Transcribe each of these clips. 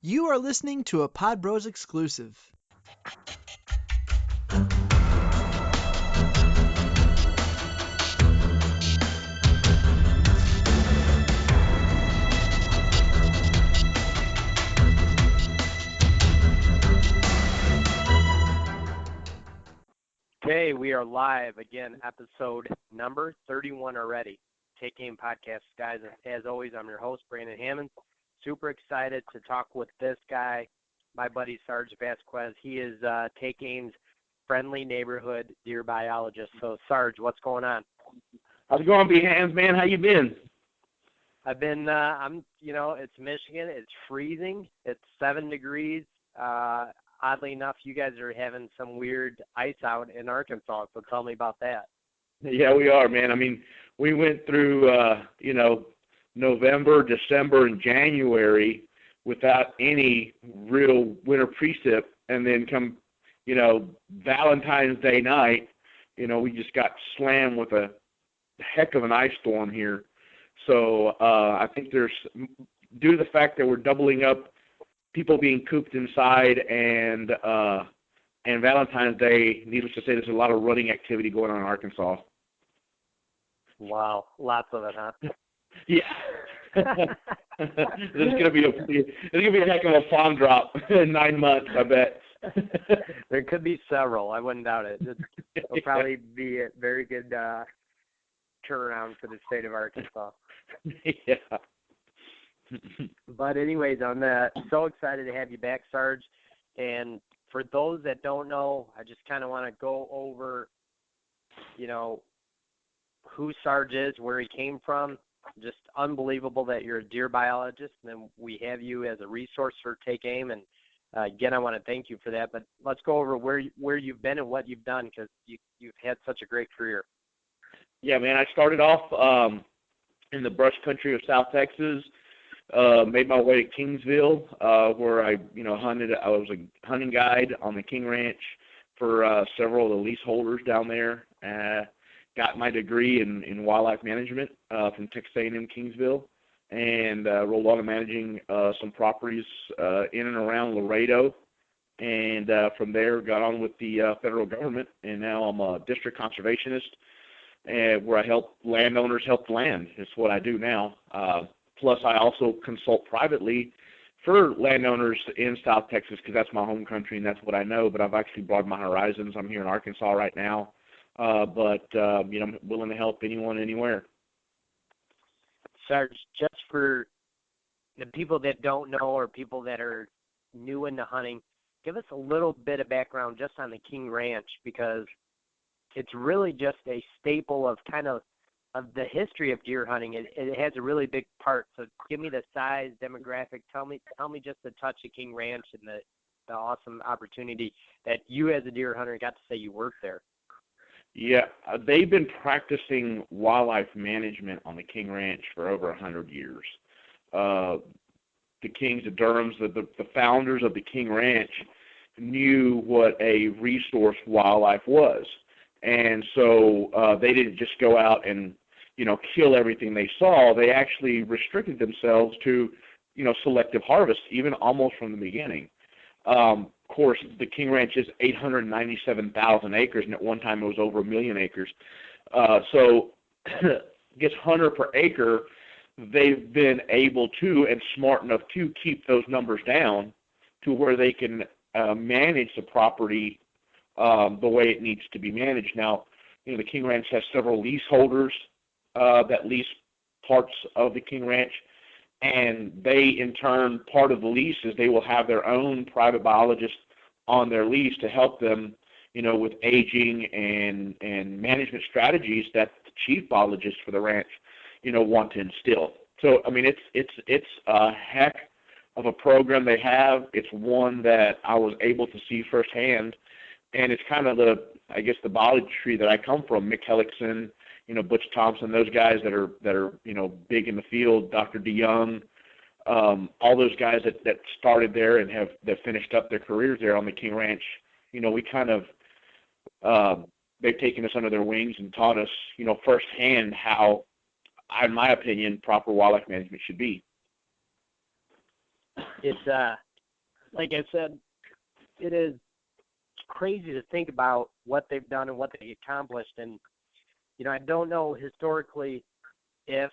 You are listening to a Pod Bros exclusive. Okay, we are live again, episode number 31 already. Take Aim Podcast, guys. As always, I'm your host, Brandon Hammond. Super excited to talk with this guy, my buddy Sarge Vasquez. He is Take Aim's friendly neighborhood deer biologist. So, Sarge, what's going on? How's it going, B-Hands, man? How you been? I've been, it's Michigan. It's freezing. It's 7 degrees. Oddly enough, you guys are having some weird ice out in Arkansas, so tell me about that. Yeah, we are, man. I mean, we went through, November, December, and January without any real winter precip, and then come, Valentine's Day night, we just got slammed with a heck of an ice storm here. So I think due to the fact that we're doubling up people being cooped inside and Valentine's Day, needless to say, there's a lot of running activity going on in Arkansas. Wow, lots of it, huh? Yeah. There's gonna be a heck of a fawn drop in 9 months, I bet. There could be several. I wouldn't doubt it. It'll probably be a very good turnaround for the state of Arkansas. Yeah. But anyways, I'm so excited to have you back, Sarge. And for those that don't know, I just kind of want to go over, who Sarge is, where he came from. Just unbelievable that you're a deer biologist, and then we have you as a resource for Take Aim. And again, I want to thank you for that. But let's go over where you've been and what you've done, because you've had such a great career. Yeah, man. I started off in the brush country of South Texas. Made my way to Kingsville, where I hunted. I was a hunting guide on the King Ranch for several of the leaseholders down there. Got my degree in wildlife management from Texas A&M Kingsville, and rolled on to managing some properties in and around Laredo. And from there, got on with the federal government, and now I'm a district conservationist, where I help landowners help land. It's what I do now. Plus, I also consult privately for landowners in South Texas, because that's my home country and that's what I know. But I've actually broadened my horizons. I'm here in Arkansas right now, but I'm willing to help anyone, anywhere. Sarge, just for the people that don't know or people that are new into hunting, give us a little bit of background just on the King Ranch, because it's really just a staple of the history of deer hunting. It has a really big part. So give me the size, demographic. Tell me just a touch of King Ranch and the awesome opportunity that you as a deer hunter got to say you worked there. Yeah, they've been practicing wildlife management on the King Ranch for over 100 years. The Kings, the Durhams, the founders of the King Ranch knew what a resource wildlife was. And so they didn't just go out and, kill everything they saw. They actually restricted themselves to, selective harvest, even almost from the beginning. Of course, the King Ranch is 897,000 acres, and at one time it was over 1 million acres. So I guess hunter per acre, they've been able to, and smart enough to, keep those numbers down to where they can manage the property the way it needs to be managed. Now, the King Ranch has several leaseholders that lease parts of the King Ranch, and they, in turn, part of the lease is they will have their own private biologist on their lease to help them, with aging and management strategies that the chief biologist for the ranch, want to instill. So, I mean, it's a heck of a program they have. It's one that I was able to see firsthand. And it's kind of the biology tree that I come from. Mick Hellickson, Butch Thompson, those guys that are big in the field, Dr. DeYoung, all those guys that started there and that finished up their careers there on the King Ranch. We kind of they've taken us under their wings and taught us, firsthand how, in my opinion, proper wildlife management should be. It's like I said, it is crazy to think about what they've done and what they accomplished. And, I don't know historically if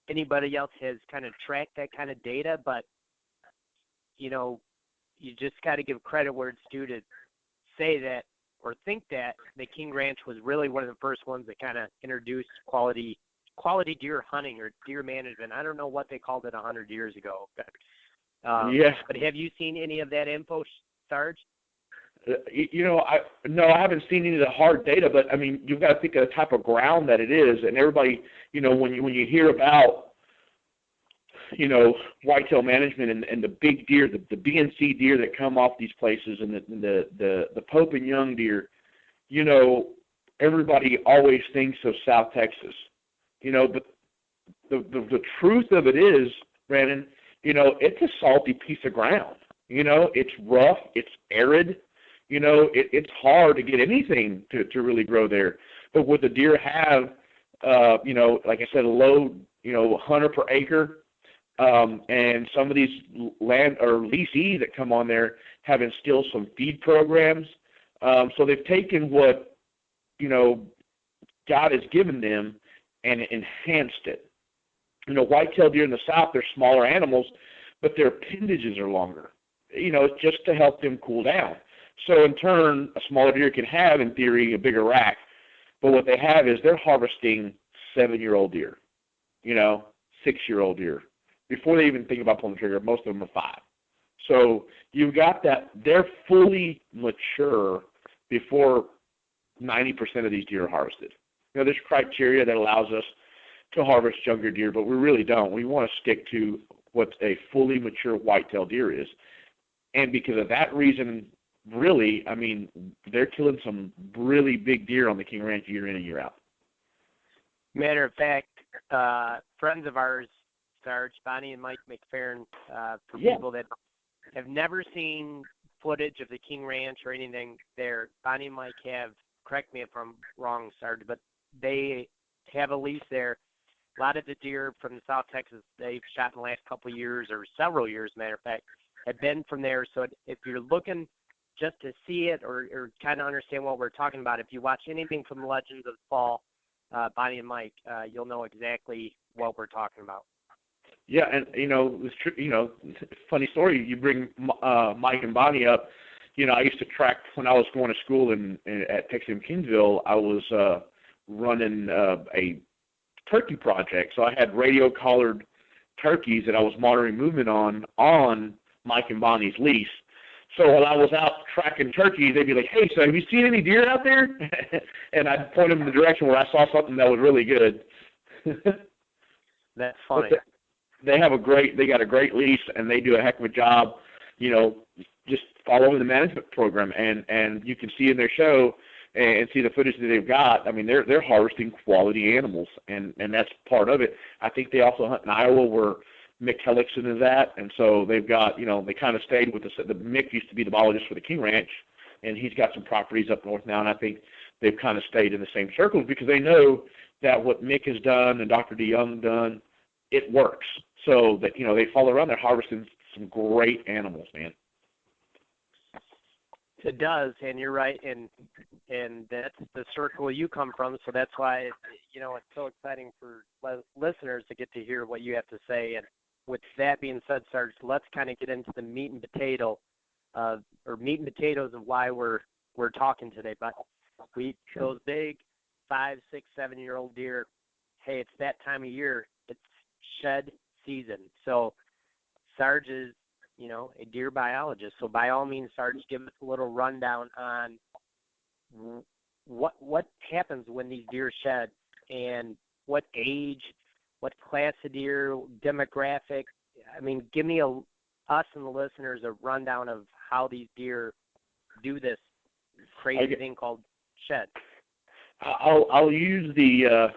anybody else has kind of tracked that kind of data, but, you just got to give credit where it's due to say that or think that the King Ranch was really one of the first ones that kind of introduced quality deer hunting or deer management. I don't know what they called it 100 years ago. But have you seen any of that info, Sarge? I haven't seen any of the hard data, but I mean, you've got to think of the type of ground that it is, and everybody, when you hear about, whitetail management and the big deer, the B&C deer that come off these places, and the Pope and Young deer, everybody always thinks of South Texas, but the truth of it is, Brandon, it's a salty piece of ground. It's rough, it's arid. It's hard to get anything to really grow there. But what the deer have, like I said, a low, hunter per acre, and some of these land or leasees that come on there have instilled some feed programs. So they've taken what, God has given them and enhanced it. Whitetail deer in the South, they're smaller animals, but their appendages are longer, just to help them cool down. So in turn, a smaller deer can have, in theory, a bigger rack. But what they have is they're harvesting 7-year-old deer, 6-year-old deer. Before they even think about pulling the trigger, most of them are 5. So you've got that. They're fully mature before 90% of these deer are harvested. There's criteria that allows us to harvest younger deer, but we really don't. We want to stick to what a fully mature whitetail deer is. And because of that reason, really, I mean, they're killing some really big deer on the King Ranch year in and year out. Matter of fact, friends of ours, Sarge, Bonnie and Mike McFerrin, people that have never seen footage of the King Ranch or anything there, Bonnie and Mike have, correct me if I'm wrong, Sarge, but they have a lease there. A lot of the deer from South Texas they've shot in the last couple of years or several years, matter of fact, have been from there. So if you're looking just to see it or kind of understand what we're talking about, if you watch anything from Legends of the Fall, Bonnie and Mike, you'll know exactly what we're talking about. Yeah, and funny story. You bring Mike and Bonnie up. I used to track when I was going to school at Texas Kingsville. I was running a turkey project, so I had radio collared turkeys that I was monitoring movement on Mike and Bonnie's lease. So while I was out tracking turkeys, they'd be like, "Hey, so have you seen any deer out there?" And I'd point them in the direction where I saw something that was really good. That's funny. They got a great lease, and they do a heck of a job, just following the management program. And you can see in their show and see the footage that they've got. I mean, they're harvesting quality animals, and that's part of it. I think they also hunt in Iowa where Mick Hellickson is at, and so they've got, they kind of stayed with the Mick used to be the biologist for the King Ranch, and he's got some properties up north now, and I think they've kind of stayed in the same circles because they know that what Mick has done and Dr. DeYoung done, it works. So that, they follow around, they're harvesting some great animals, man. It does, and you're right, and that's the circle you come from, so that's why, it's so exciting for listeners to get to hear what you have to say. And with that being said, Sarge, let's kind of get into the meat and potatoes of why we're talking today. But those big 5, 6, 7-year-old deer, hey, it's that time of year. It's shed season. So Sarge is, a deer biologist. So by all means, Sarge, give us a little rundown on what happens when these deer shed and what age, what class of deer, demographic. I mean, give me us and the listeners a rundown of how these deer do this crazy thing called shed. I'll use the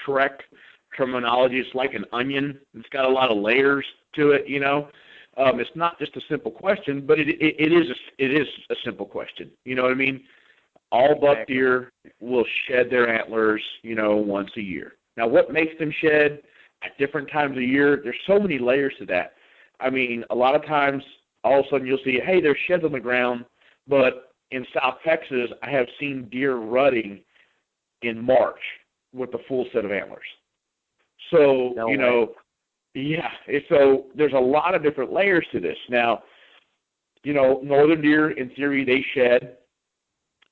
Shrek terminology. It's like an onion. It's got a lot of layers to it, It's not just a simple question, but it is a simple question. You know what I mean? All buck deer will shed their antlers, once a year. Now, what makes them shed at different times of year? There's so many layers to that. I mean, a lot of times all of a sudden you'll see, hey, there's sheds on the ground, but in South Texas, I have seen deer rutting in March with a full set of antlers. So, No you way. know, yeah, so there's a lot of different layers to this. Now, you know, northern deer, in theory, they shed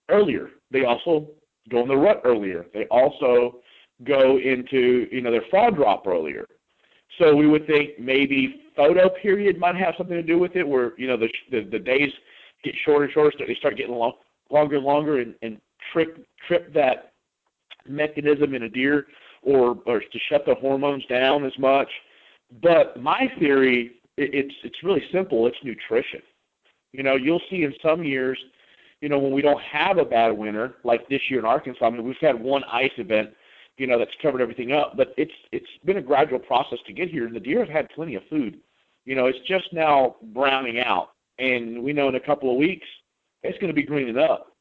earlier. They also go in the rut earlier. They also go into, you know, their fall drop earlier. So we would think maybe photo period might have something to do with it, where, you know, the days get shorter and shorter, so they start getting longer and longer, and trip that mechanism in a deer, or to shut the hormones down as much. But my theory, it's really simple. It's nutrition. You know, you'll see in some years, you know, when we don't have a bad winter, like this year in Arkansas, I mean, we've had one ice event, you know, that's covered everything up, but it's been a gradual process to get here, and the deer have had plenty of food. You know, it's just now browning out, and we know in a couple of weeks it's going to be greening up.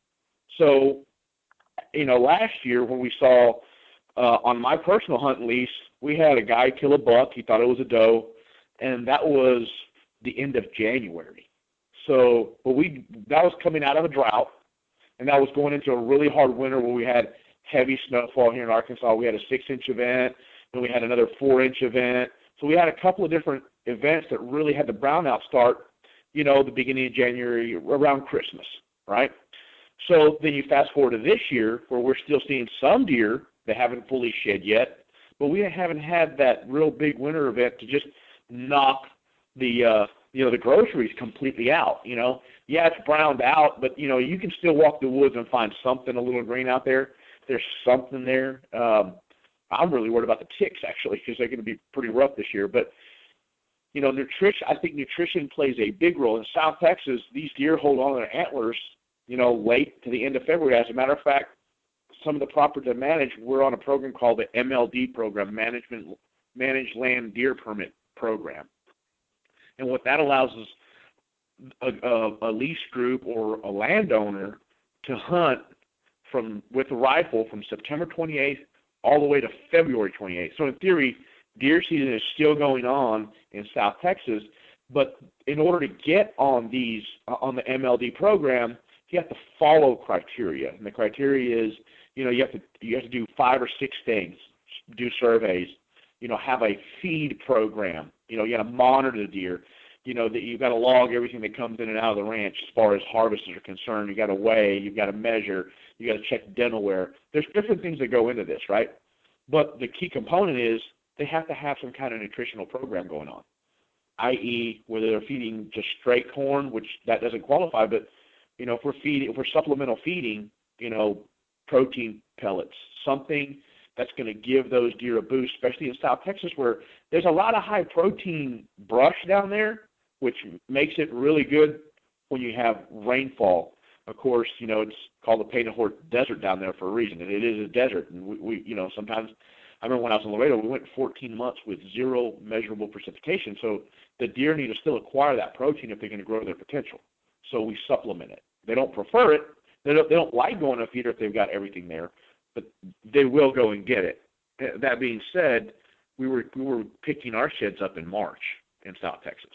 So, you know, last year when we saw on my personal hunting lease, we had a guy kill a buck. He thought it was a doe, and that was the end of January. So, but that was coming out of a drought, and that was going into a really hard winter where we had heavy snowfall here in Arkansas. We had a 6-inch event, and we had another 4-inch event. So we had a couple of different events that really had the brownout start, you know, the beginning of January, around Christmas, right? So then you fast forward to this year, where we're still seeing some deer that haven't fully shed yet, but we haven't had that real big winter event to just knock the you know, the groceries completely out. You know, yeah, it's browned out, but you know, you can still walk the woods and find something a little green out there. There's something there. I'm really worried about the ticks, actually, because they're going to be pretty rough this year. But you know, nutrition. I think nutrition plays a big role. In South Texas, these deer hold on to their antlers, you know, late to the end of February. As a matter of fact, some of the properties to manage, we're on a program called the MLD program, Managed Land Deer Permit Program. And what that allows is a lease group or a landowner to hunt with a rifle from September 28th all the way to February 28th. So in theory, deer season is still going on in South Texas, but in order to get on the MLD program, you have to follow criteria. And the criteria is, you know, you have to do 5 or 6 things, do surveys, you know, have a feed program. You know, you got to monitor the deer. You know, that you've got to log everything that comes in and out of the ranch as far as harvests are concerned. You got to weigh, you've got to measure, you got to check dental wear. There's different things that go into this, right? But the key component is they have to have some kind of nutritional program going on, i.e., whether they're feeding just straight corn, which that doesn't qualify, but you know, if we're supplemental feeding, you know, protein pellets, something that's going to give those deer a boost, especially in South Texas, where there's a lot of high protein brush down there, which makes it really good when you have rainfall. Of course, you know, it's called the Painted Horse Desert down there for a reason. It is a desert, and we you know, sometimes, I remember when I was in Laredo, we went 14 months with 0 measurable precipitation. So the deer need to still acquire that protein if they're going to grow their potential. So we supplement it. They don't prefer it. They don't like going to a feeder if they've got everything there, but they will go and get it. That being said, we were picking our sheds up in March in South Texas,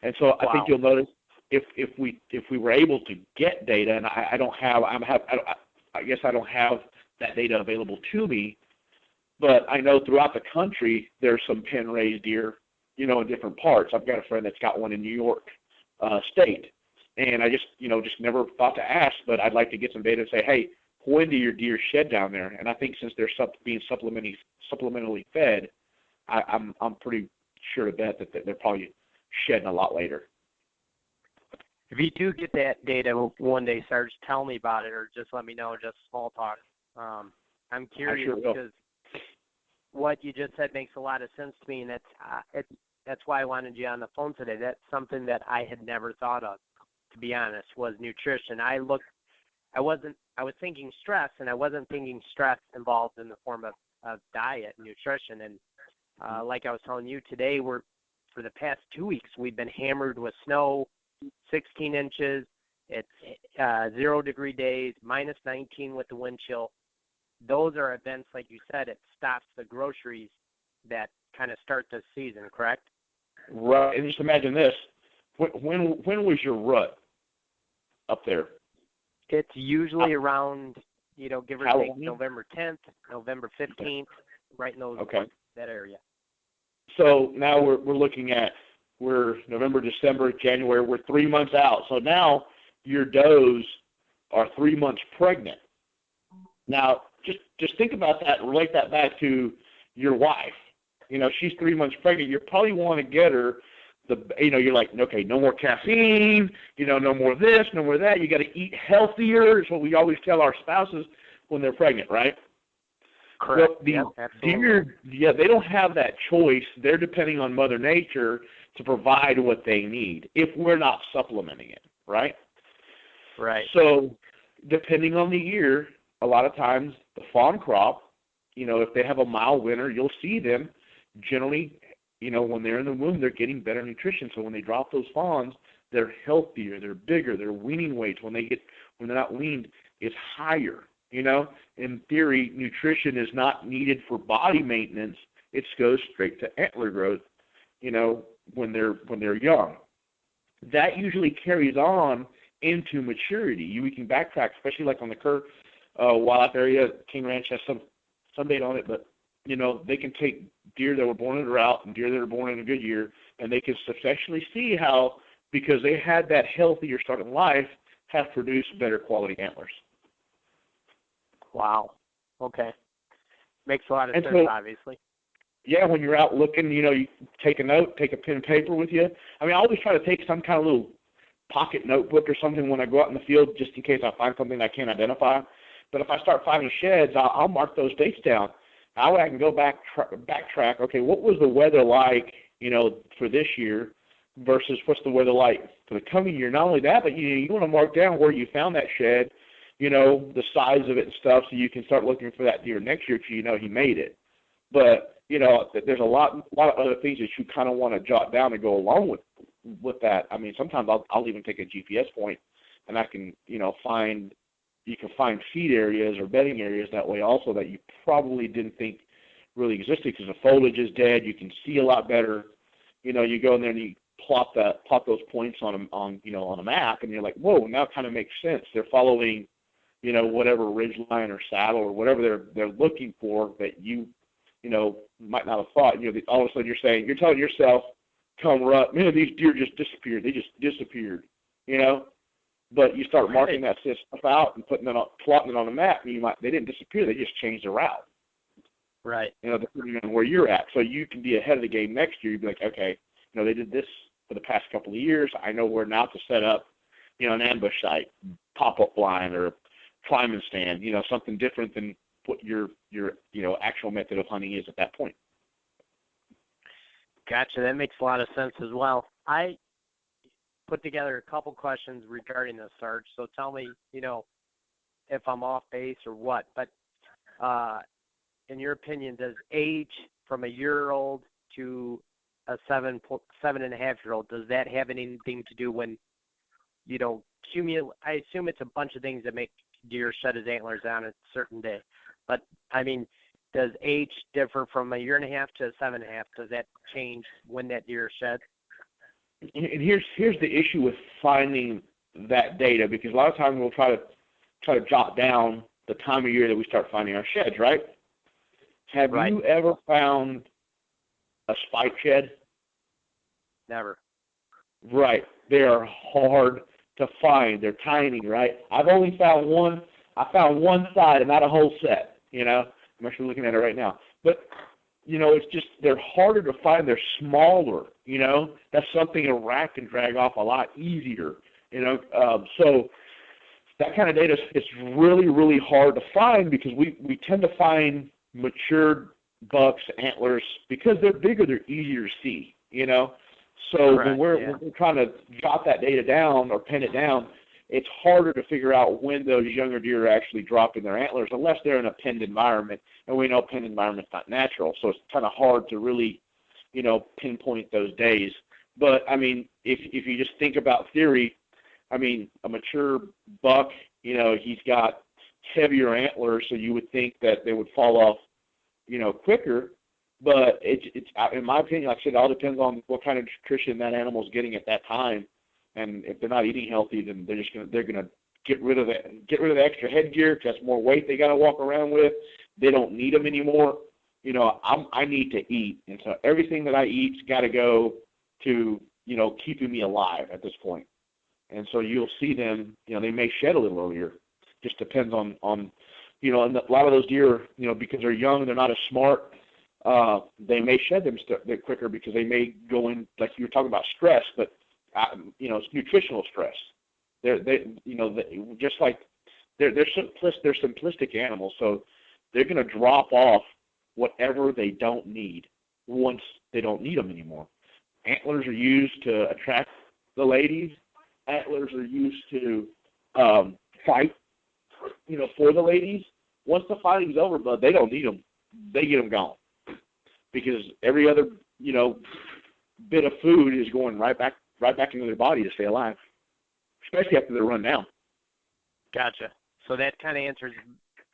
and so I think you'll notice if we were able to get data, and I guess I don't have that data available to me, but I know throughout the country there's some pen raised deer, you know, in different parts. I've got a friend that's got one in New York State. And I just never thought to ask, but I'd like to get some data and say, hey, when do your deer shed down there? And I think since they're being supplementally fed, I'm pretty sure to bet that they're probably shedding a lot later. If you do get that data one day, Sarge, tell me about it, or just let me know, just small talk. I'm curious because what you just said makes a lot of sense to me, and that's why I wanted you on the phone today. That's something that I had never thought of, to be honest, was nutrition. I was thinking stress, and I wasn't thinking stress involved in the form of diet and nutrition. And like I was telling you today, for the past 2 weeks, we've been hammered with snow, 16 inches. It's 0 degree days, minus 19 with the wind chill. Those are events, like you said, it stops the groceries that kind of start the season, correct? Right. And just imagine this. when was your rut up there? It's usually around, give or Halloween? take November 10th, November 15th, right in that area. So now we're looking at November, December, January. We're 3 months out. So now your does are 3 months pregnant. Now just think about that and relate that back to your wife. She's 3 months pregnant. You probably want to get her you're like, okay, no more caffeine, no more this, no more that. You got to eat healthier. Is what we always tell our spouses when they're pregnant, right? Correct. Well, absolutely. deer, they don't have that choice. They're depending on Mother Nature to provide what they need if we're not supplementing it, right? Right. So depending on the year, a lot of times the fawn crop, if they have a mild winter, you'll see them generally, when they're in the womb, they're getting better nutrition. So when they drop those fawns, they're healthier, they're bigger, their weaning weights when they're not weaned is higher. In theory, nutrition is not needed for body maintenance. It goes straight to antler growth, when they're young. That usually carries on into maturity. We can backtrack, especially like on the Kerr wildlife area. King Ranch has some data on it, but they can take deer that were born in a drought and deer that were born in a good year, and they can successfully see how, because they had that healthier start in life, have produced better quality antlers. Wow. Okay. Makes a lot of sense, obviously. Yeah, when you're out looking, you take a note, take a pen and paper with you. I always try to take some kind of little pocket notebook or something when I go out in the field, just in case I find something I can't identify. But if I start finding sheds, I'll mark those dates down. I can go backtrack. Okay, what was the weather like, for this year versus what's the weather like for the coming year? Not only that, but you want to mark down where you found that shed, the size of it and stuff, so you can start looking for that deer next year so he made it. But, there's a lot of other things that you kind of want to jot down and go along with that. Sometimes I'll even take a GPS point and I can, you can find feed areas or bedding areas that way also that you probably didn't think really existed because the foliage is dead. You can see a lot better. You go in there and you plot those points on a map, and you're like, whoa, now it kind of makes sense. They're following, whatever ridge line or saddle or whatever they're looking for that you might not have thought. All of a sudden you're telling yourself, come rut, man, these deer just disappeared. They just disappeared, But you start marking that stuff out and plotting it on a map, and they didn't disappear. They just changed their route. Right. Depending on where you're at. So you can be ahead of the game next year. You'd be like, okay, they did this for the past couple of years. I know where now to set up, an ambush site, pop-up blind, or climbing stand, something different than what your actual method of hunting is at that point. Gotcha. That makes a lot of sense as well. I put together a couple questions regarding this, Sarge. So tell me, if I'm off base or what. But in your opinion, does age from a year-old to a 7.5-year-old, does that have anything to do when, I assume it's a bunch of things that make deer shed his antlers on a certain day. But, does age differ from a year and a half to a 7.5? Does that change when that deer sheds? And here's the issue with finding that data, because a lot of times we'll try to jot down the time of year that we start finding our sheds, right? Have you ever found a spike shed? Never. Right. They are hard to find. They're tiny, right? I've only found one. I found one side and not a whole set, I'm actually looking at it right now. But, it's just they're harder to find. They're smaller, That's something a rat can drag off a lot easier, So that kind of data is really, really hard to find because we tend to find matured bucks, antlers, because they're bigger, they're easier to see, So when we're trying to jot that data down or pin it down, it's harder to figure out when those younger deer are actually dropping their antlers unless they're in a penned environment, and we know penned environment's not natural, so it's kind of hard to really, pinpoint those days. But, if you just think about theory, a mature buck, he's got heavier antlers, so you would think that they would fall off, quicker. But it's in my opinion, like I said, it all depends on what kind of nutrition that animal's getting at that time. And if they're not eating healthy, then they're gonna get rid of the extra headgear because that's more weight they got to walk around with. They don't need them anymore. I need to eat, and so everything that I eat's got to go to keeping me alive at this point. And so you'll see them, they may shed a little earlier. Just depends on and a lot of those deer, because they're young, they're not as smart. They may shed them quicker because they may go in, like you were talking about stress, but it's nutritional stress. They're just like they're simplistic animals, so they're going to drop off whatever they don't need once they don't need them anymore. Antlers are used to attract the ladies. Antlers are used to fight, for the ladies. Once the fighting's over, but they don't need them. They get them gone because every other, bit of food is going right back into their body to stay alive, especially after they're run down. Gotcha. So that kind of answers,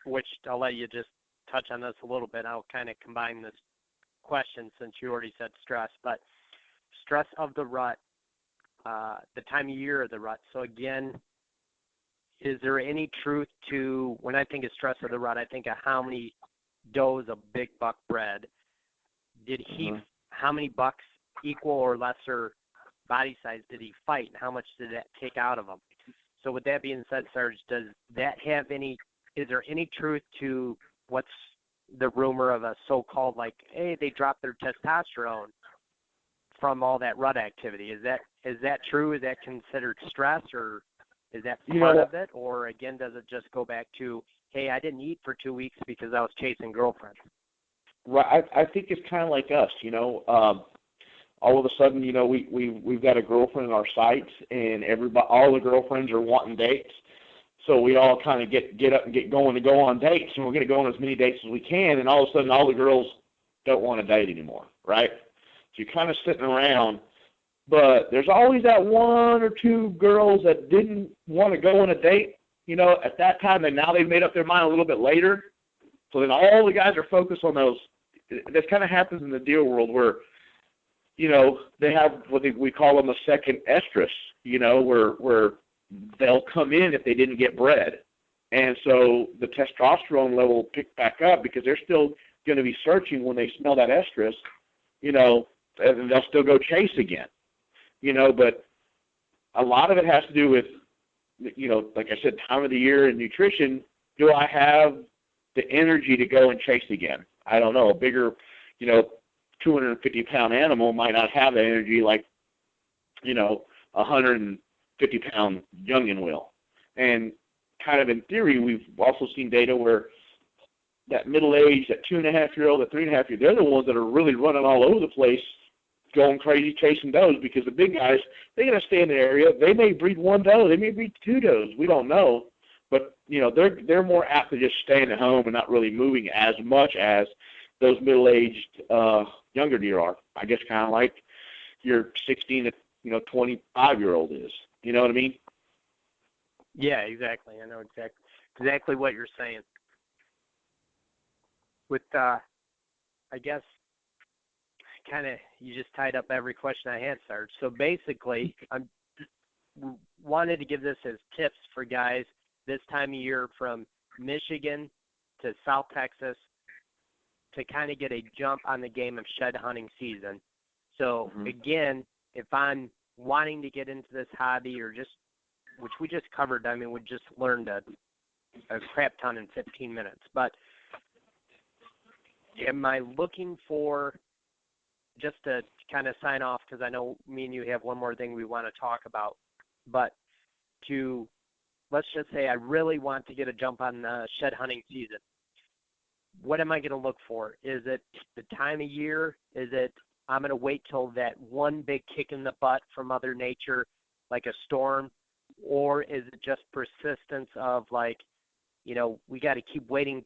which I'll let you just touch on this a little bit. I'll kind of combine this question since you already said stress, but stress of the rut, the time of year of the rut. So again, is there any truth to, when I think of stress of the rut, I think of how many does a big buck bred? Did he, how many bucks equal or lesser body size did he fight, and how much did that take out of him? So with that being said, Sarge, does that have any, is there any truth to what's the rumor of a so-called, like, hey, they dropped their testosterone from all that rut activity? Is that true? Is that considered stress, or is that part of it? Or again, does it just go back to, hey, I didn't eat for 2 weeks because I was chasing girlfriends? Right. I think it's kind of like us, all of a sudden, we've got a girlfriend in our sights, and all the girlfriends are wanting dates. So we all kind of get up and get going to go on dates, and we're going to go on as many dates as we can, and all of a sudden all the girls don't want to date anymore, right? So you're kind of sitting around, but there's always that one or two girls that didn't want to go on a date, at that time, and now they've made up their mind a little bit later. So then all the guys are focused on those. That kind of happens in the deer world where, they have what we call them a second estrus, where they'll come in if they didn't get bred. And so the testosterone level will pick back up because they're still going to be searching when they smell that estrus, and they'll still go chase again, but a lot of it has to do with, like I said, time of the year and nutrition. Do I have the energy to go and chase again? I don't know. A bigger, 250-pound animal might not have the energy like, 150-pound youngin will. And kind of in theory, we've also seen data where that middle-aged, that 2.5-year-old, that 3.5-year-old, they're the ones that are really running all over the place, going crazy chasing does, because the big guys, they're going to stay in the area. They may breed one doe. They may breed two does. We don't know. But, they're more apt to just staying at home and not really moving as much as those middle-aged younger deer are. I guess kind of like your 16 to 25-year-old is. You know what I mean? Yeah, exactly. I know exactly what you're saying. With, I guess, kind of, you just tied up every question I had, Sarge. So basically, I wanted to give this as tips for guys this time of year from Michigan to South Texas to kind of get a jump on the game of shed hunting season. So again, if I'm wanting to get into this hobby, or just, which we just covered, I mean, we just learned a crap ton in 15 minutes, but am I looking for, just to kind of sign off, because I know me and you have one more thing we want to talk about, but let's just say I really want to get a jump on the shed hunting season. What am I going to look for? Is it the time of year? Is it I'm going to wait till that one big kick in the butt from Mother Nature, like a storm? Or is it just persistence of, like, we got to keep waiting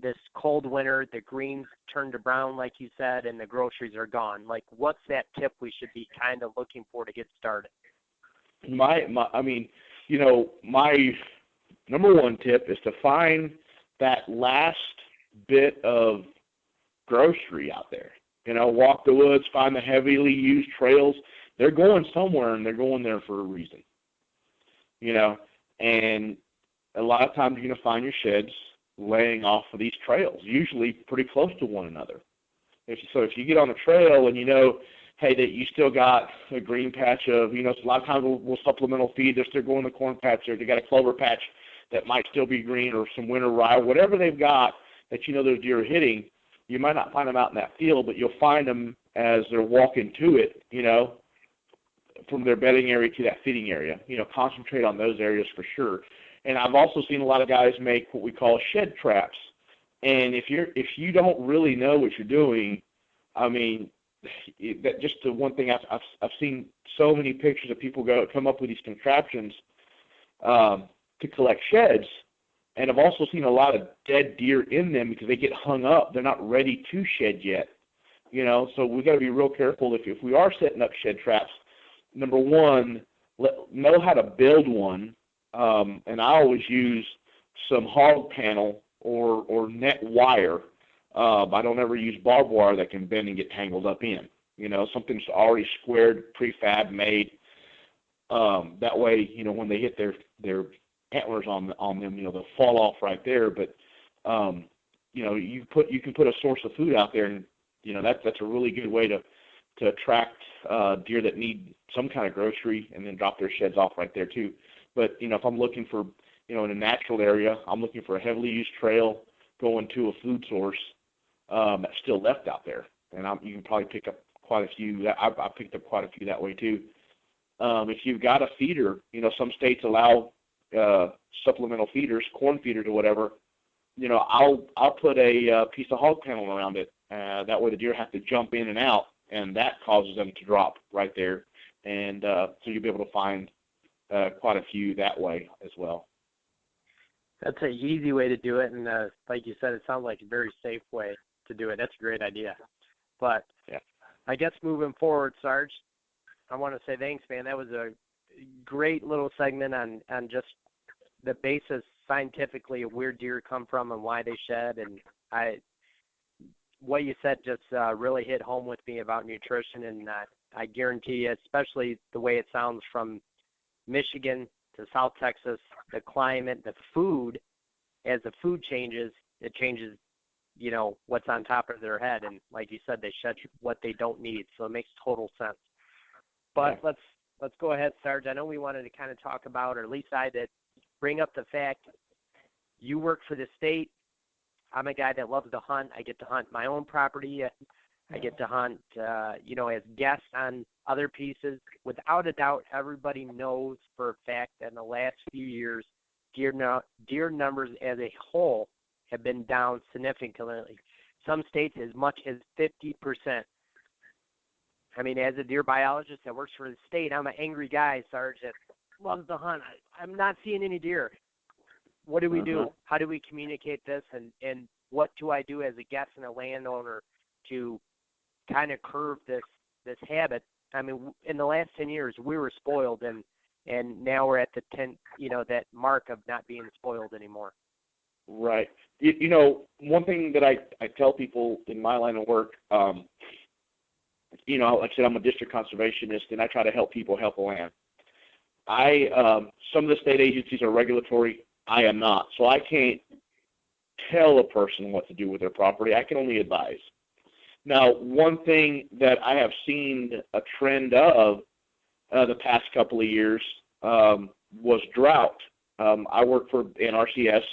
this cold winter, the greens turn to brown, like you said, and the groceries are gone? Like, what's that tip we should be kind of looking for to get started? My number one tip is to find that last bit of grocery out there. Walk the woods, find the heavily used trails they're going somewhere, and they're going there for a reason. And a lot of times you're going to find your sheds laying off of these trails, usually pretty close to one another. So if you get on a trail and hey, that you still got a green patch of, so a lot of times we'll supplemental feed, they're still going to corn patch, or they got a clover patch that might still be green, or some winter rye, whatever they've got that those deer are hitting, you might not find them out in that field, but you'll find them as they're walking to it, from their bedding area to that feeding area. Concentrate on those areas for sure. And I've also seen a lot of guys make what we call shed traps. And if you don't really know what you're doing, I mean, that just the one thing I've seen so many pictures of people come up with these contraptions to collect sheds, and I've also seen a lot of dead deer in them because they get hung up. They're not ready to shed yet, So we got to be real careful if we are setting up shed traps. Number one, know how to build one, and I always use some hog panel or net wire. I don't ever use barbed wire that can bend and get tangled up in. Something's already squared, prefab made. That way, when they hit their antlers on them, they'll fall off right there. But you can put a source of food out there, and that's a really good way to attract deer that need some kind of grocery, and then drop their sheds off right there too. But if I'm looking for in a natural area, I'm looking for a heavily used trail going to a food source that's still left out there, and you can probably pick up quite a few. I picked up quite a few that way too. If you've got a feeder, some states allow supplemental feeders, corn feeders or whatever. I'll put a piece of hog panel around it. That way the deer have to jump in and out, and that causes them to drop right there. And so you'll be able to find quite a few that way as well. That's an easy way to do it, and like you said, it sounds like a very safe way to do it. That's a great idea. But yeah. I guess moving forward, Sarge, I want to say thanks, man. That was a great little segment on just the basis scientifically of where deer come from and why they shed. And what you said just really hit home with me about nutrition, and I guarantee you, especially the way it sounds from Michigan to South Texas, the climate, the food, as the food changes, it changes, what's on top of their head. And like you said, they shed what they don't need. So it makes total sense. But yeah. let's go ahead, Sarge. I know we wanted to kind of talk about, or at least I did, bring up the fact you work for the state. I'm a guy that loves to hunt. I get to hunt my own property. I get to hunt, as guests on other pieces. Without a doubt, everybody knows for a fact that in the last few years, deer numbers as a whole have been down significantly. Some states as much as 50%. I mean, as a deer biologist that works for the state, I'm an angry guy, Sarge, that loves to hunt. I'm not seeing any deer. What do we do? How do we communicate this? And what do I do as a guest and a landowner to kind of curb this habit? I mean, in the last 10 years, we were spoiled, and now we're at the 10, that mark of not being spoiled anymore. Right. One thing that I tell people in my line of work, like I said, I'm a district conservationist, and I try to help people help the land. Some of the state agencies are regulatory. I am not. So I can't tell a person what to do with their property. I can only advise. Now, one thing that I have seen a trend of the past couple of years was drought. I work for NRCS,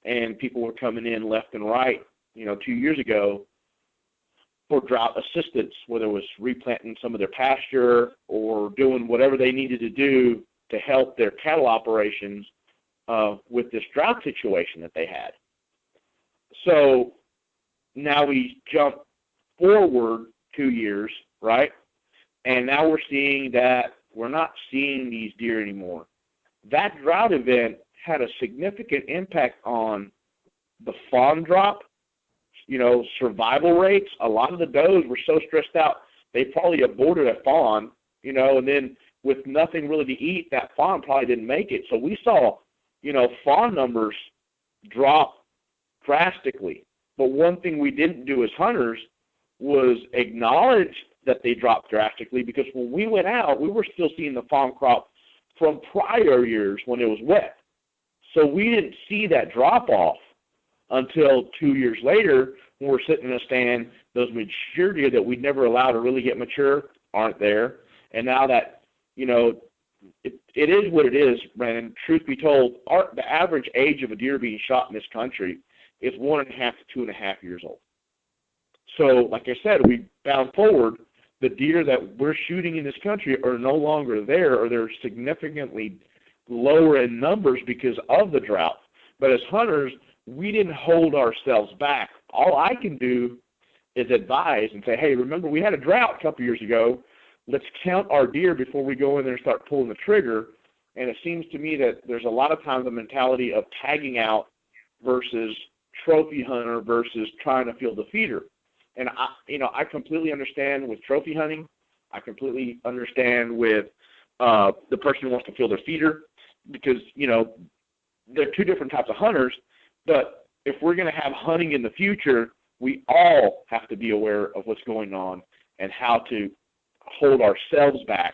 and people were coming in left and right, 2 years ago for drought assistance, whether it was replanting some of their pasture or doing whatever they needed to do to help their cattle operations with this drought situation that they had. So now we jump forward 2 years, right? And now we're seeing that we're not seeing these deer anymore. That drought event had a significant impact on the fawn drop, survival rates. A lot of the does were so stressed out, they probably aborted a fawn, and then with nothing really to eat, that fawn probably didn't make it. So we saw, fawn numbers drop drastically. But one thing we didn't do as hunters was acknowledge that they dropped drastically, because when we went out, we were still seeing the fawn crop from prior years when it was wet. So we didn't see that drop-off until 2 years later when we're sitting in a stand. Those mature deer that we'd never allowed to really get mature aren't there. And now that, it is what it is, Brandon. Truth be told, the average age of a deer being shot in this country is 1.5 to 2.5 years old. So, like I said, we bound forward, the deer that we're shooting in this country are no longer there, or they're significantly lower in numbers because of the drought. But as hunters, we didn't hold ourselves back. All I can do is advise and say, hey, remember, we had a drought a couple years ago. Let's count our deer before we go in there and start pulling the trigger. And it seems to me that there's a lot of times the mentality of tagging out versus trophy hunter versus trying to field the feeder. And I completely understand with trophy hunting. I completely understand with the person who wants to field their feeder, because they're two different types of hunters. But if we're going to have hunting in the future, we all have to be aware of what's going on and how to hold ourselves back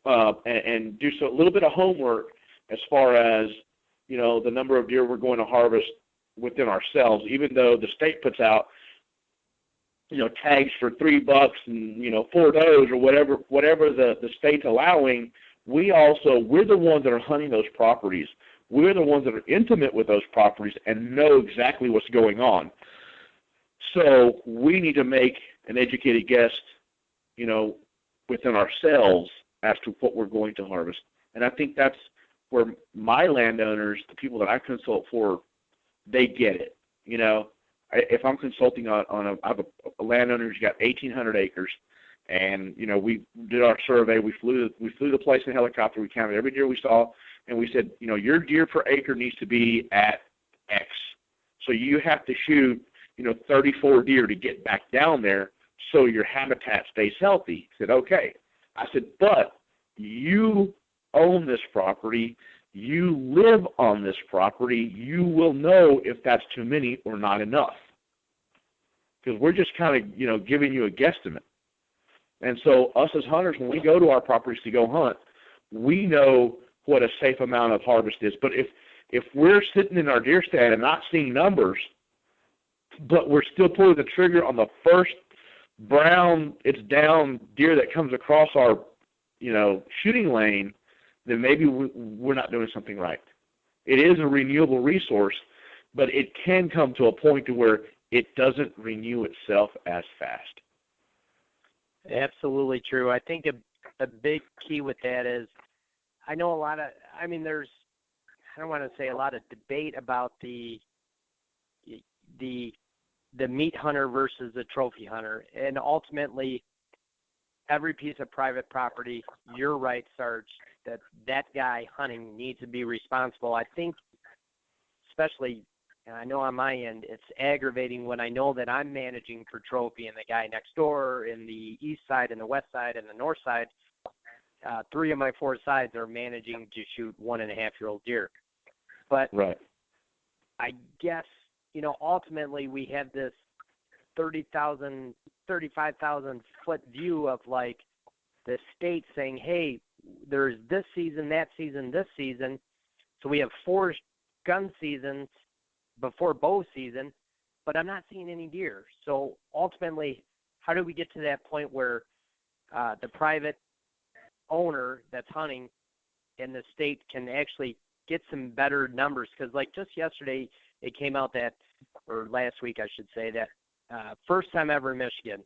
and do a little bit of homework as far as the number of deer we're going to harvest within ourselves. Even though the state puts out tags for $3 and 4 does or whatever the state's allowing, we're the ones that are hunting those properties. We're the ones that are intimate with those properties and know exactly what's going on. So we need to make an educated guess, within ourselves as to what we're going to harvest. And I think that's where my landowners, the people that I consult for, they get it. If I'm consulting I have a landowner who's got 1,800 acres, and we did our survey. We flew the place in a helicopter. We counted every deer we saw, and we said, your deer per acre needs to be at X. So you have to shoot 34 deer to get back down there so your habitat stays healthy. I said, okay. I said, but you own this property. You live on this property. You will know if that's too many or not enough. Because we're just kind of, giving you a guesstimate. And so us as hunters, when we go to our properties to go hunt, we know what a safe amount of harvest is. But if we're sitting in our deer stand and not seeing numbers, but we're still pulling the trigger on the first brown, it's down deer that comes across our, shooting lane, then maybe we're not doing something right. It is a renewable resource, but it can come to a point to where it doesn't renew itself as fast. Absolutely true. I think a big key with that is, I know there's, I don't want to say a lot of debate about the meat hunter versus the trophy hunter. And ultimately, every piece of private property, you're right, Sarge, that guy hunting needs to be responsible. I think, especially, and I know on my end, it's aggravating when I know that I'm managing for trophy and the guy next door in the east side and the west side and the north side, 3 of my 4 sides are managing to shoot 1.5-year-old deer. But right. I guess, ultimately we have this 30,000, 35,000 foot view of like the state saying, hey, there's this season, that season, this season. So we have 4 gun seasons before bow season, but I'm not seeing any deer. So ultimately, how do we get to that point where the private owner that's hunting in the state can actually get some better numbers? Because like just yesterday, it came out that, or last week I should say, that first time ever in Michigan,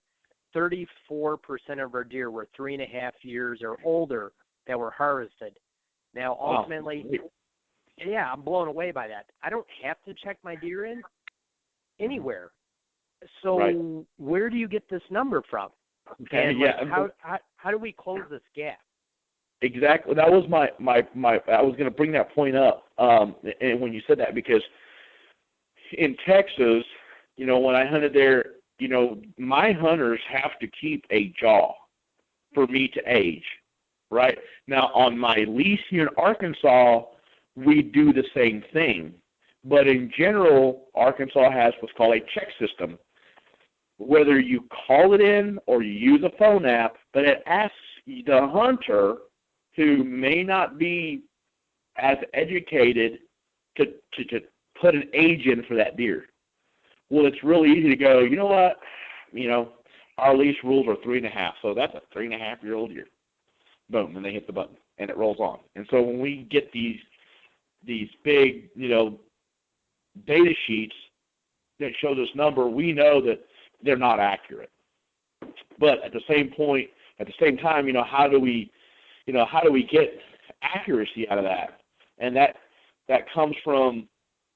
34% of our deer were 3.5 years or older that were harvested. Now, ultimately, yeah, I'm blown away by that. I don't have to check my deer in anywhere. So right. Where do you get this number from? And how do we close this gap? Exactly. That was my I was going to bring that point up. And when you said that, because in Texas, when I hunted there, my hunters have to keep a jaw for me to age, right? Now, on my lease here in Arkansas, we do the same thing. But in general, Arkansas has what's called a check system. whether you call it in or you use a phone app, but it asks the hunter who may not be as educated to put an age in for that deer. Well, it's really easy to go, you know what, our leash rules are 3.5, so that's a 3.5-year-old deer. Boom, and they hit the button, and it rolls on. And so when we get these big, data sheets that show this number, we know that they're not accurate. But at the same time, how do we get accuracy out of that? And that comes from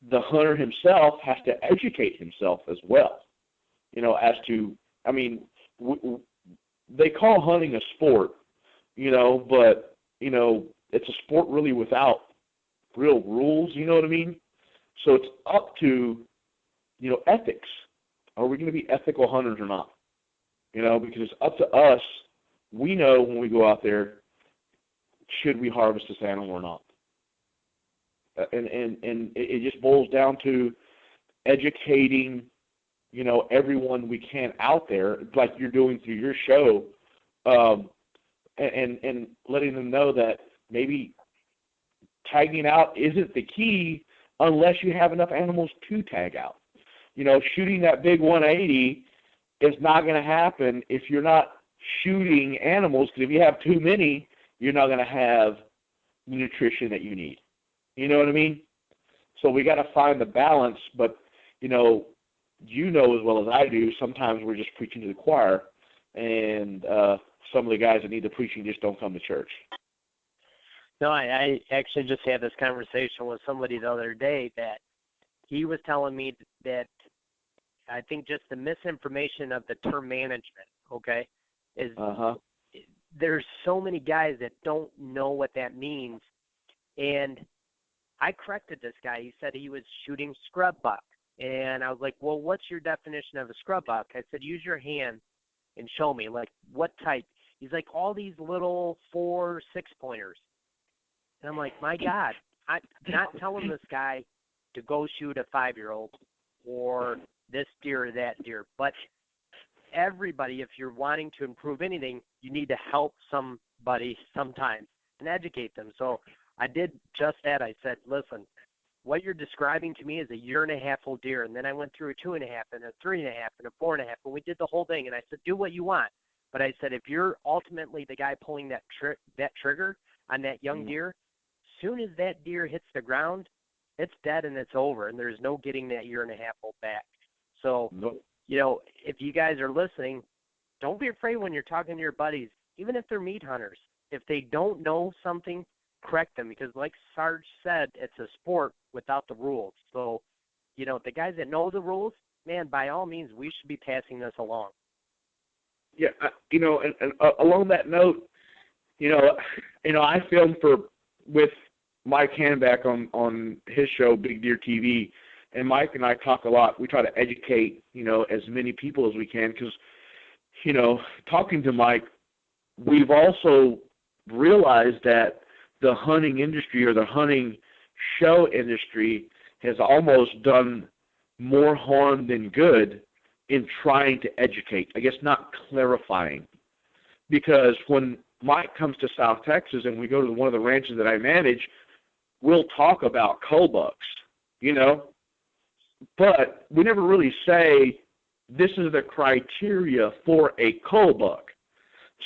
the hunter himself has to educate himself as well. As to, they call hunting a sport, but it's a sport really without real rules. You know what I mean? So it's up to ethics. Are we going to be ethical hunters or not? Because it's up to us. We know when we go out there, should we harvest this animal or not? And it just boils down to educating, everyone we can out there, like you're doing through your show, and letting them know that maybe tagging out isn't the key unless you have enough animals to tag out. Shooting that big 180 is not going to happen if you're not shooting animals, because if you have too many, you're not going to have the nutrition that you need. You know what I mean? So we got to find the balance, but, as well as I do, sometimes we're just preaching to the choir, and some of the guys that need the preaching just don't come to church. No, I actually just had this conversation with somebody the other day that he was telling me that I think just the misinformation of the term management, okay, is there's so many guys that don't know what that means. And I corrected this guy. He said he was shooting scrub buck. And I was like, well, what's your definition of a scrub buck? I said, use your hand and show me, like, what type. He's like, all these little 4, 6-pointers. And I'm like, my God, I'm not telling this guy to go shoot a 5-year-old or this deer or that deer. But everybody, if you're wanting to improve anything, you need to help somebody sometimes and educate them. So I did just that. I said, listen, what you're describing to me is a 1.5-year-old deer. And then I went through a 2.5 and a 3.5 and a 4.5, and we did the whole thing. And I said, do what you want. But I said, if you're ultimately the guy pulling that trigger on that young deer, soon as that deer hits the ground, it's dead and it's over, and there's no getting that 1.5-year-old back. So, if you guys are listening, don't be afraid when you're talking to your buddies, even if they're meat hunters. If they don't know something, correct them, because like Sarge said, it's a sport without the rules. So, the guys that know the rules, man, by all means, we should be passing this along. Yeah, and along that note, I filmed with Mike Hanback on his show, Big Deer TV, and Mike and I talk a lot. We try to educate, as many people as we can, because, talking to Mike, we've also realized that the hunting industry or the hunting show industry has almost done more harm than good in trying to educate, I guess not clarifying. Because when Mike comes to South Texas and we go to one of the ranches that I manage, we'll talk about cull bucks, but we never really say this is the criteria for a cull buck.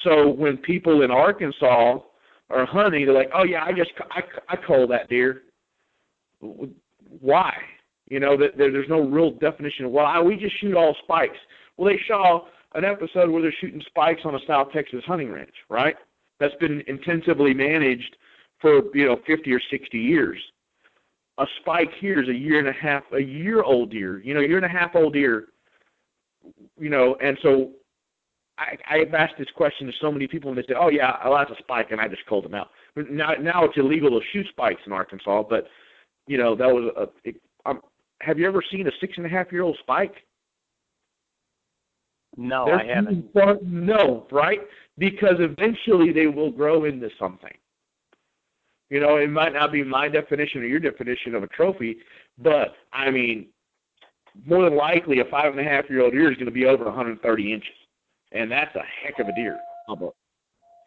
So when people in Arkansas are hunting, they're like, oh yeah, I cull that deer. Why? There's no real definition of, well, we just shoot all spikes. Well, they saw an episode where they're shooting spikes on a South Texas hunting ranch, right? That's been intensively managed for, 50 or 60 years. A spike here is a 1.5-year-old deer, 1.5-year-old deer, and so I've asked this question to so many people, and they say, oh yeah, that's a spike, and I just culled them out. Now it's illegal to shoot spikes in Arkansas, but, that was have you ever seen a 6.5-year-old spike? No, I haven't. No, right? Because eventually they will grow into something. It might not be my definition or your definition of a trophy, but, more than likely a 5.5-year-old deer is going to be over 130 inches, and that's a heck of a deer.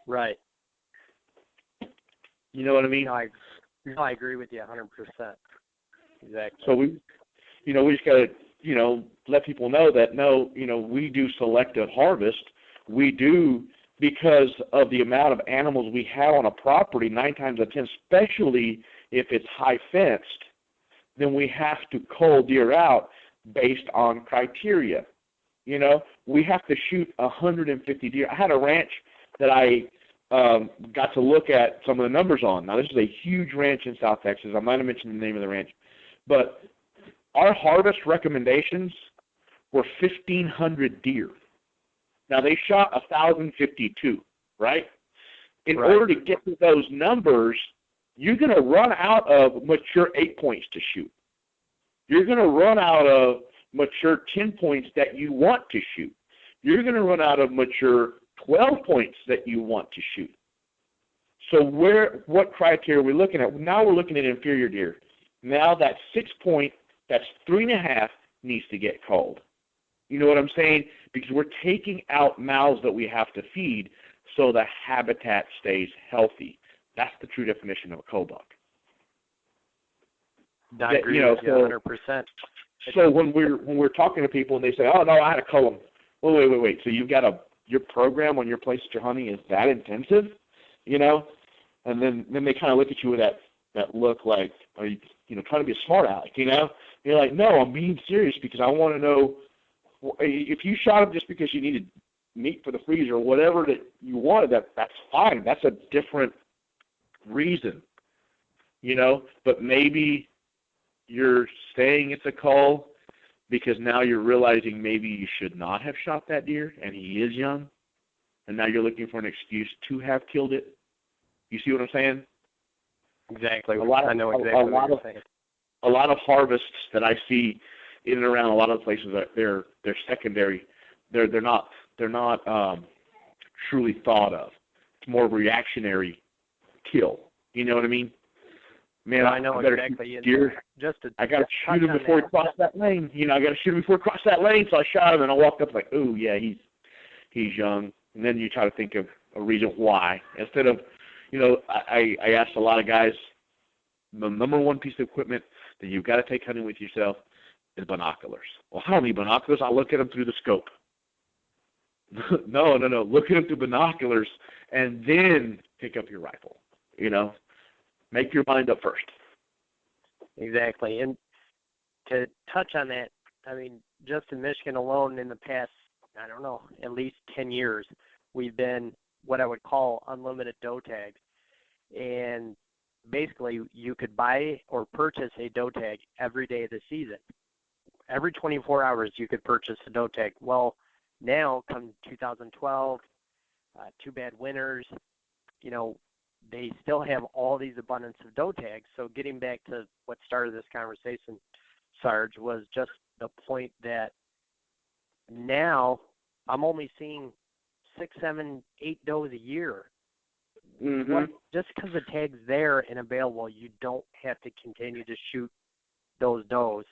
Right. You know what I mean? No, I agree with you 100%. Exactly. So we just got to, let people know that, no, we do selective harvest. We do, because of the amount of animals we have on a property, 9 times out of 10, especially if it's high fenced, then we have to cull deer out based on criteria. We have to shoot 150 deer. I had a ranch that I got to look at some of the numbers on. Now, this is a huge ranch in South Texas. I might have mentioned the name of the ranch. But our harvest recommendations were 1,500 deer. Now, they shot 1,052, right? In order to get to those numbers, you're going to run out of mature 8 points to shoot. You're going to run out of mature 10 points that you want to shoot. You're going to run out of mature 12 points that you want to shoot. So what criteria are we looking at? Now we're looking at inferior deer. Now that 6 point, that's 3.5, needs to get culled. You know what I'm saying? Because we're taking out mouths that we have to feed so the habitat stays healthy. That's the true definition of a cull buck. I agree with you 100%. So when we're talking to people and they say, "Oh no, I had to cull them," well, wait. So you've got your program on your place that you're hunting is that intensive, And then they kind of look at you with that look like, are you trying to be a smart aleck, You're like, no, I'm being serious because I want to know if you shot them just because you needed meat for the freezer or whatever that you wanted, that's fine. That's a different reason, But maybe you're saying it's a cull because now you're realizing maybe you should not have shot that deer and he is young, and now you're looking for an excuse to have killed it. You see what I'm saying? Exactly. I know exactly what you're saying. A lot of harvests that I see in and around a lot of places, they're secondary. They're not truly thought of. It's more of a reactionary kill. You know what I mean? Man, I know I better exactly. shoot deer. I got to shoot him before he crossed that lane. I got to shoot him before he crossed that lane. So I shot him, and I walked up like, "Ooh, yeah, he's young." And then you try to think of a reason why, instead of, I asked a lot of guys, the number one piece of equipment that you've got to take hunting with yourself is binoculars. Well, I don't need binoculars. I look at them through the scope. No. Look at them through binoculars and then pick up your rifle. Make your mind up first. Exactly. And to touch on that, just in Michigan alone in the past, I don't know, at least 10 years, we've been what I would call unlimited doe tags. And basically you could buy or purchase a doe tag every day of the season. Every 24 hours you could purchase a doe tag. Well, now come 2012, 2 bad winters, they still have all these abundance of doe tags. So getting back to what started this conversation, Sarge, was just the point that now I'm only seeing 6, 7, 8 does a year. Mm-hmm. Just because the tag's there and available, you don't have to continue to shoot those does.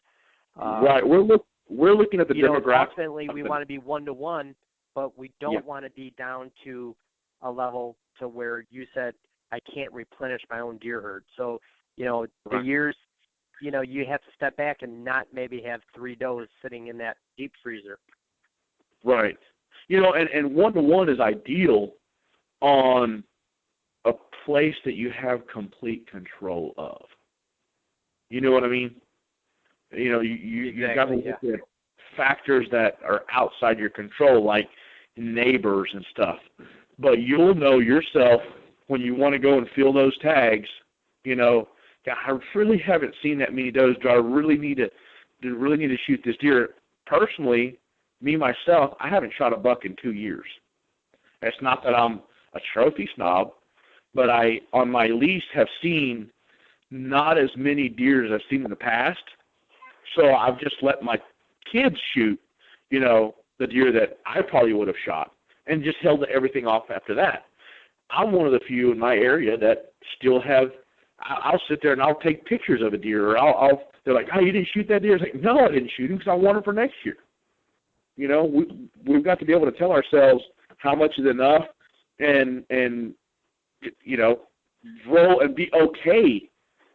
Right. We're looking at the demographics. Ultimately, we want to be 1-to-1, but we don't want to be down to a level to where you said, I can't replenish my own deer herd. So, the years, you have to step back and not maybe have 3 does sitting in that deep freezer. Right. And 1-to-1 is ideal on a place that you have complete control of. You know what I mean? You've got to look at factors that are outside your control, like neighbors and stuff. But you'll know yourself when you want to go and fill those tags, I really haven't seen that many does. Do I really need to shoot this deer? Personally, me, myself, I haven't shot a buck in 2 years. It's not that I'm a trophy snob, but I, on my lease, have seen not as many deer as I've seen in the past. So I've just let my kids shoot, the deer that I probably would have shot and just held everything off after that. I'm one of the few in my area that still have, I'll sit there and I'll take pictures of a deer, or they're like, oh, you didn't shoot that deer? It's like, no, I didn't shoot him because I want him for next year. You know, we've got to be able to tell ourselves how much is enough, and you know, roll and be okay.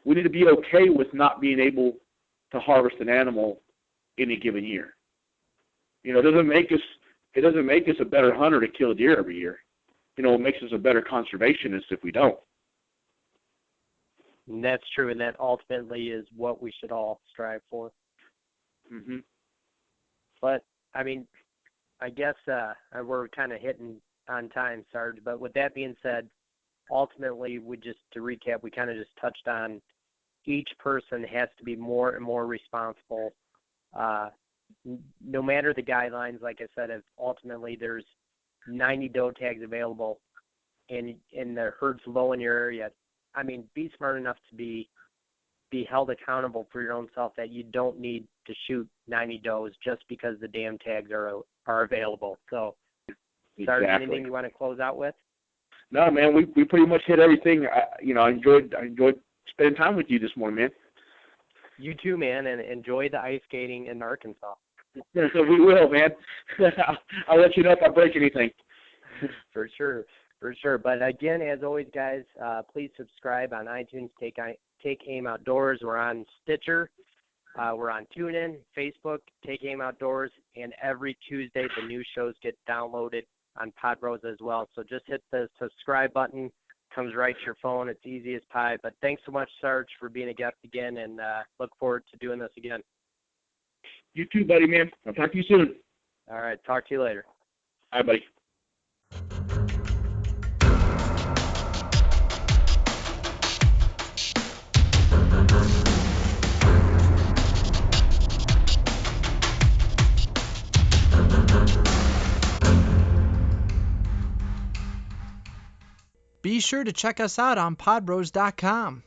We need to be okay with not being able to harvest an animal any given year. You know, it doesn't make us a better hunter to kill a deer every year. You know, it makes us a better conservationist if we don't. And that's true, and that ultimately is what we should all strive for. Mm-hmm. But, I mean, I guess we're kind of hitting on time, Sarge. But with that being said, ultimately, to recap, we kind of just touched on each person has to be more and more responsible. No matter the guidelines, like I said, if ultimately there's 90 doe tags available and the herd's low in your area, I mean, be smart enough to be held accountable for your own self that you don't need to shoot 90 does just because the damn tags are available. So, Sarge, anything you want to close out with? No, man, we pretty much hit everything. I enjoyed spending time with you this morning, man. You too, man, and enjoy the ice skating in Arkansas. So we will, man. I'll let you know if I break anything. For sure. But again, as always, guys, please subscribe on iTunes. Take Aim Outdoors. We're on Stitcher. We're on TuneIn, Facebook. Take Aim Outdoors, and every Tuesday the new shows get downloaded on Podrose as well. So just hit the subscribe button. Comes right to your phone. It's easy as pie. But thanks so much, Sarge, for being a guest again, and look forward to doing this again. You too, buddy, man. I'll talk to you soon. All right. Talk to you later. All right, buddy. Be sure to check us out on podbros.com.